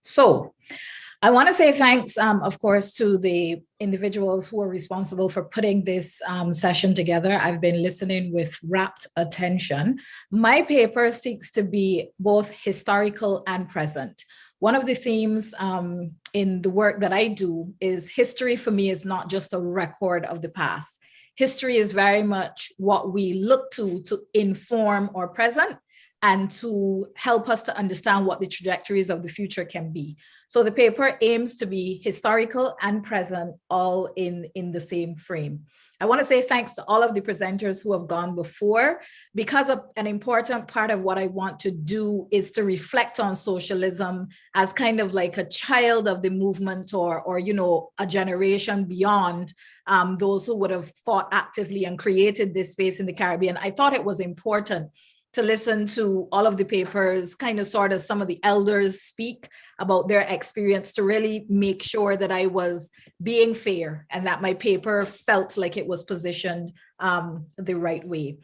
So I want to say thanks, of course, to the individuals who are responsible for putting this session together. I've been listening with rapt attention. My paper seeks to be both historical and present. One of the themes in the work that I do is history for me is not just a record of the past. History is very much what we look to inform our present and to help us to understand what the trajectories of the future can be. So the paper aims to be historical and present, all in the same frame. I want to say thanks to all of the presenters who have gone before, because an important part of what I want to do is to reflect on socialism as kind of like a child of the movement, or you know, a generation beyond those who would have fought actively and created this space in the Caribbean. I thought it was important to listen to all of the papers, kind of sort of some of the elders speak about their experience, to really make sure that I was being fair and that my paper felt like it was positioned the right way.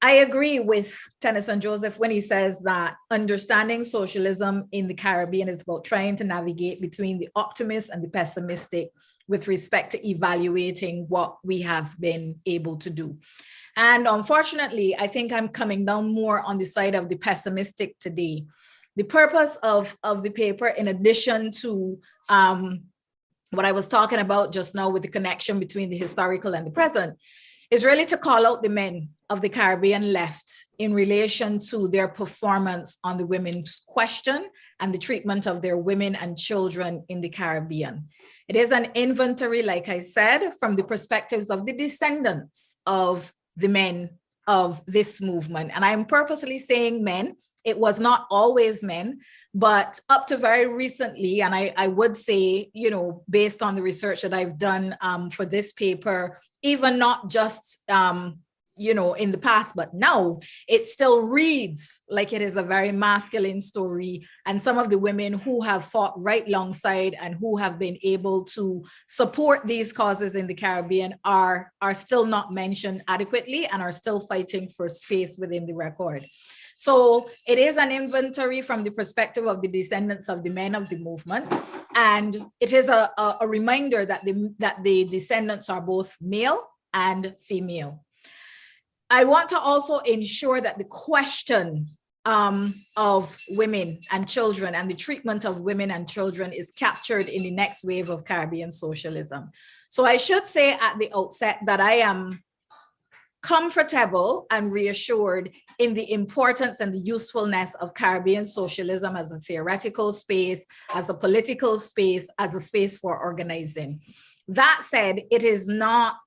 I agree with Tennyson Joseph when he says that understanding socialism in the Caribbean is about trying to navigate between the optimist and the pessimistic with respect to evaluating what we have been able to do. And unfortunately, I think I'm coming down more on the side of the pessimistic today. The purpose of the paper, in addition to what I was talking about just now with the connection between the historical and the present, is really to call out the men of the Caribbean left in relation to their performance on the women's question and the treatment of their women and children in the Caribbean. It is an inventory, like I said, from the perspectives of the descendants of the men of this movement. And I'm purposely saying men. It was not always men, but up to very recently, and I would say, you know, based on the research that I've done for this paper, even not just, you know, in the past, but now it still reads like it is a very masculine story. And some of the women who have fought right alongside and who have been able to support these causes in the Caribbean are still not mentioned adequately and are still fighting for space within the record. So it is an inventory from the perspective of the descendants of the men of the movement. And it is a reminder that the descendants are both male and female. I want to also ensure that the question of women and children and the treatment of women and children is captured in the next wave of Caribbean socialism. So I should say at the outset that I am comfortable and reassured in the importance and the usefulness of Caribbean socialism as a theoretical space, as a political space, as a space for organizing. That said, it is not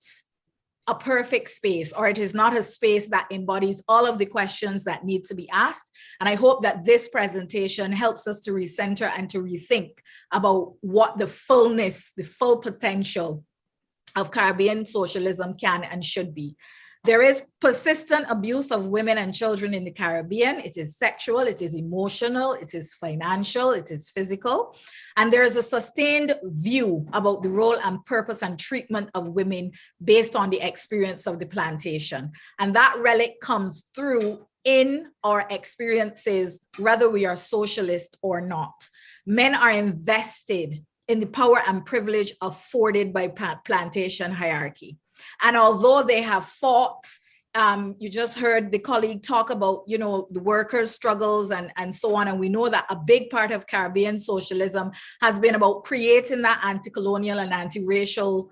a perfect space, or it is not a space that embodies all of the questions that need to be asked. And I hope that this presentation helps us to recenter and to rethink about what the fullness, the full potential of Caribbean socialism can and should be. There is persistent abuse of women and children in the Caribbean. It is sexual, it is emotional, it is financial, it is physical. And there is a sustained view about the role and purpose and treatment of women based on the experience of the plantation. And that relic comes through in our experiences, whether we are socialist or not. Men are invested in the power and privilege afforded by plantation hierarchy. And although they have fought, you just heard the colleague talk about, you know, the workers' struggles and so on. And we know that a big part of Caribbean socialism has been about creating that anti-colonial and anti-racial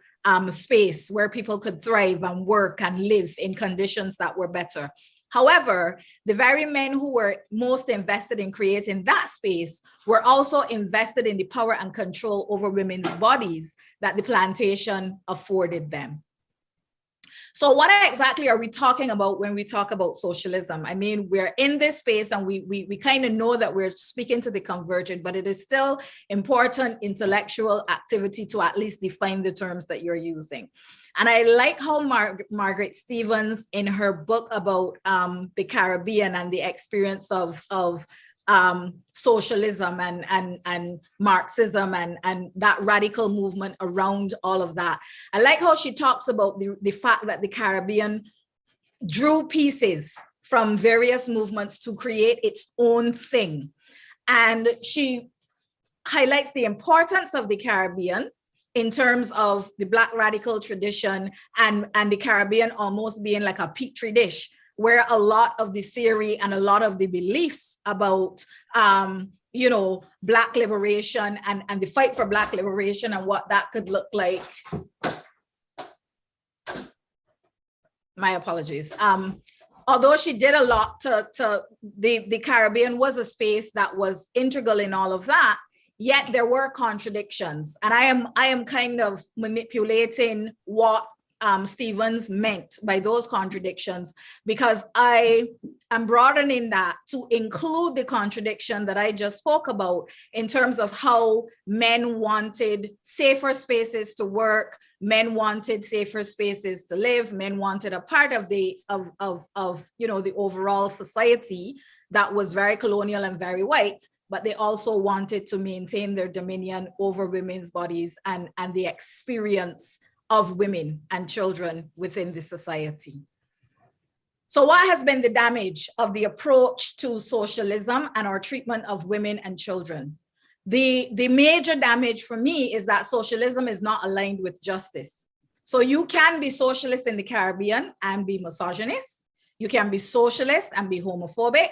space where people could thrive and work and live in conditions that were better. However, the very men who were most invested in creating that space were also invested in the power and control over women's bodies that the plantation afforded them. So what exactly are we talking about when we talk about socialism? I mean, we're in this space and we kind of know that we're speaking to the convergent, but it is still important intellectual activity to at least define the terms that you're using. And I like how Margaret Stevens, in her book about the Caribbean and the experience of socialism and Marxism and that radical movement around all of that. I like how she talks about the fact that the Caribbean drew pieces from various movements to create its own thing. And she highlights the importance of the Caribbean in terms of the Black radical tradition and the Caribbean almost being like a petri dish, where a lot of the theory and a lot of the beliefs about, Black liberation and the fight for Black liberation and what that could look like. My apologies. Although she did a lot to the Caribbean was a space that was integral in all of that, yet there were contradictions. And I am kind of manipulating what Stevens meant by those contradictions, because I am broadening that to include the contradiction that I just spoke about in terms of how men wanted safer spaces to work, men wanted safer spaces to live, men wanted a part of the overall society that was very colonial and very white, but they also wanted to maintain their dominion over women's bodies and the experience of women and children within the society. So what has been the damage of the approach to socialism and our treatment of women and children? The major damage for me is that socialism is not aligned with justice. So you can be socialist in the Caribbean and be misogynist. You can be socialist and be homophobic.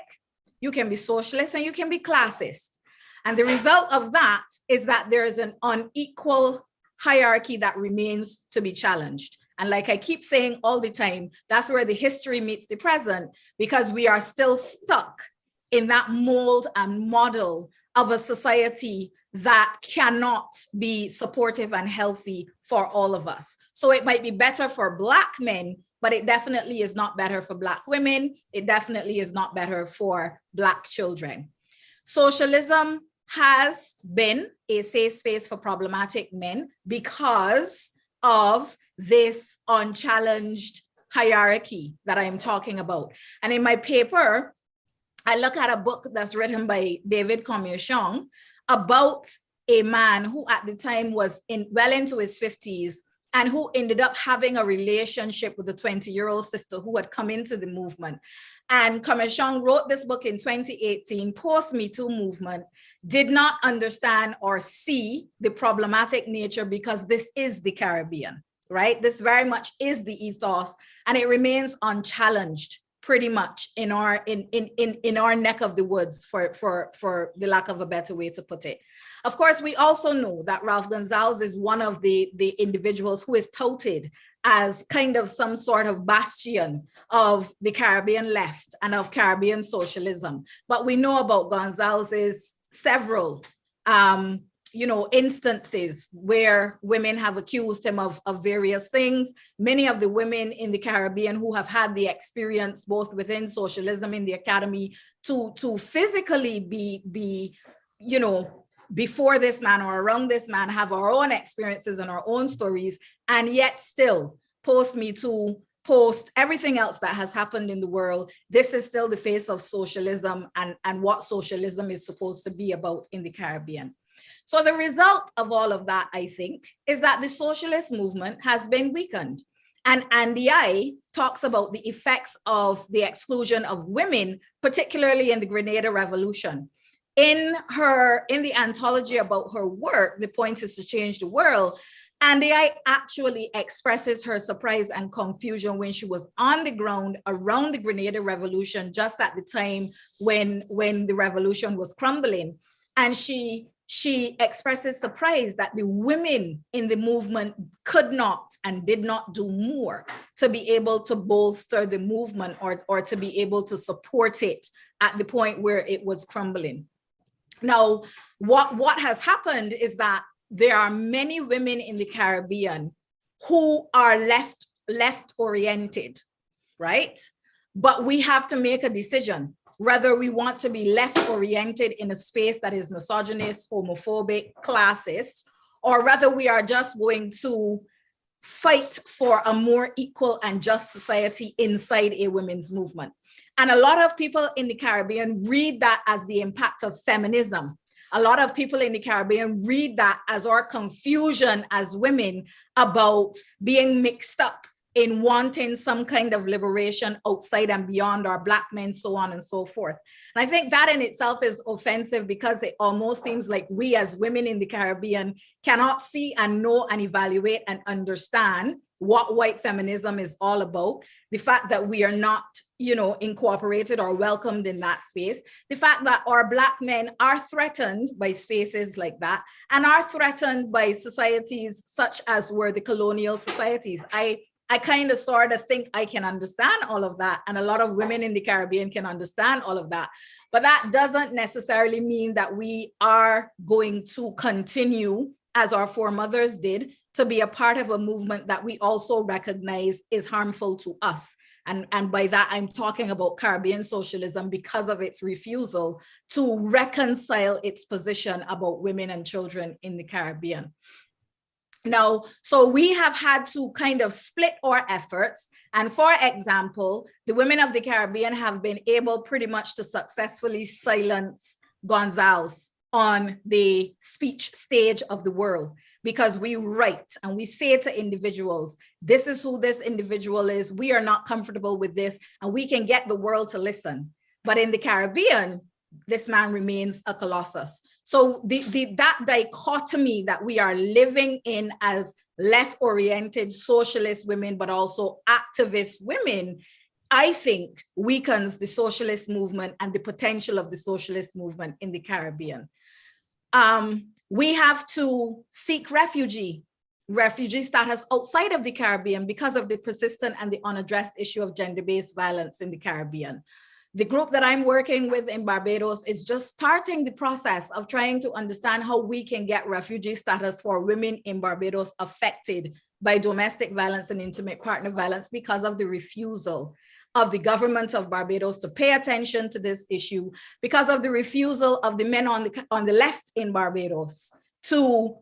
You can be socialist and you can be classist. And the result of that is that there is an unequal hierarchy that remains to be challenged. And like I keep saying all the time, that's where the history meets the present, because we are still stuck in that mold and model of a society that cannot be supportive and healthy for all of us. So it might be better for Black men, but it definitely is not better for Black women. It definitely is not better for Black children. Socialism has been a safe space for problematic men because of this unchallenged hierarchy that I'm talking about. And in my paper, I look at a book that's written by David Commissiong about a man who at the time was well into his 50s and who ended up having a relationship with a 20-year-old sister who had come into the movement. And Commissiong wrote this book in 2018, post-Me Too movement, did not understand or see the problematic nature because this is the Caribbean, right? This very much is the ethos, and it remains unchallenged pretty much in our neck of the woods, for the lack of a better way to put it. Of course, we also know that Ralph Gonzalez is one of the individuals who is touted as kind of some sort of bastion of the Caribbean left and of Caribbean socialism. But we know about Gonzalez's several instances where women have accused him of various things. Many of the women in the Caribbean who have had the experience both within socialism in the academy to physically be before this man or around this man, have our own experiences and our own stories, and yet still post-Me Too, post everything else that has happened in the world, this is still the face of socialism and what socialism is supposed to be about in the Caribbean. So the result of all of that, I think, is that the socialist movement has been weakened. And Andiaye talks about the effects of the exclusion of women, particularly in the Grenada Revolution. In the anthology about her work, The Point is to Change the World, Andiaye actually expresses her surprise and confusion when she was on the ground around the Grenada Revolution, just at the time when the revolution was crumbling. And she expresses surprise that the women in the movement could not and did not do more to be able to bolster the movement or to be able to support it at the point where it was crumbling. Now, what has happened is that there are many women in the Caribbean who are left oriented, right? But we have to make a decision whether we want to be left oriented in a space that is misogynist, homophobic, classist, or whether we are just going to fight for a more equal and just society inside a women's movement. And a lot of people in the Caribbean read that as the impact of feminism. A lot of people in the Caribbean read that as our confusion as women about being mixed up in wanting some kind of liberation outside and beyond our Black men, so on and so forth. And I think that in itself is offensive because it almost seems like we as women in the Caribbean cannot see and know and evaluate and understand what white feminism is all about. The fact that we are not, incorporated or welcomed in that space. The fact that our Black men are threatened by spaces like that and are threatened by societies such as were the colonial societies. I kind of sort of think I can understand all of that. And a lot of women in the Caribbean can understand all of that. But that doesn't necessarily mean that we are going to continue, as our foremothers did, to be a part of a movement that we also recognize is harmful to us. And by that, I'm talking about Caribbean socialism because of its refusal to reconcile its position about women and children in the Caribbean. Now, so we have had to kind of split our efforts. And for example, the women of the Caribbean have been able pretty much to successfully silence Gonzalez on the speech stage of the world, because we write and we say to individuals, this is who this individual is. We are not comfortable with this, and we can get the world to listen. But in the Caribbean, this man remains a colossus. So that dichotomy that we are living in as left-oriented socialist women, but also activist women, I think weakens the socialist movement and the potential of the socialist movement in the Caribbean. We have to seek refugee status outside of the Caribbean because of the persistent and the unaddressed issue of gender-based violence in the Caribbean. The group that I'm working with in Barbados is just starting the process of trying to understand how we can get refugee status for women in Barbados affected by domestic violence and intimate partner violence because of the refusal of the government of Barbados to pay attention to this issue, because of the refusal of the men on the left in Barbados to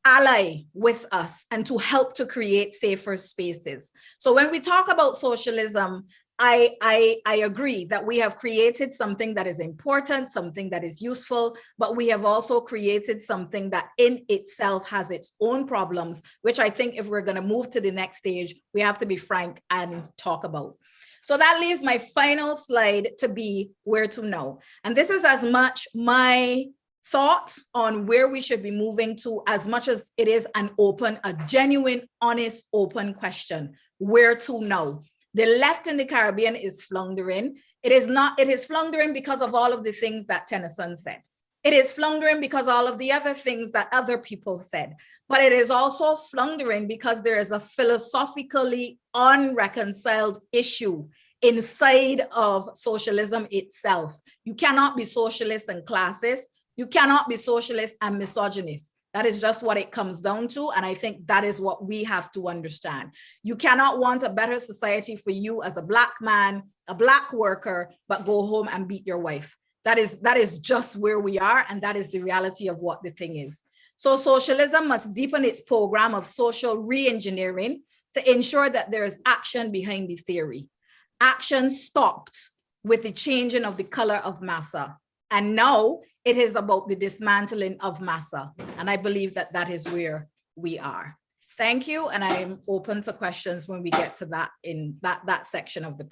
ally with us and to help to create safer spaces. So when we talk about socialism, I agree that we have created something that is important, something that is useful, but we have also created something that in itself has its own problems, which I think if we're going to move to the next stage, we have to be frank and talk about. So that leaves my final slide to be where to now. And this is as much my thought on where we should be moving to as much as it is a genuine, honest, open question. Where to now? The left in the Caribbean is floundering. It is floundering because of all of the things that Tennyson said. It is floundering because all of the other things that other people said. But it is also floundering because there is a philosophically unreconciled issue inside of socialism itself. You cannot be socialist and classist. You cannot be socialist and misogynist. That is just what it comes down to. And I think that is what we have to understand. You cannot want a better society for you as a Black man, a Black worker, but go home and beat your wife. That is just where we are. And that is the reality of what the thing is. So socialism must deepen its program of social re-engineering to ensure that there is action behind the theory. Action stopped with the changing of the color of massa. And now it is about the dismantling of massa. And I believe that that is where we are. Thank you. And I'm open to questions when we get to that in that section of the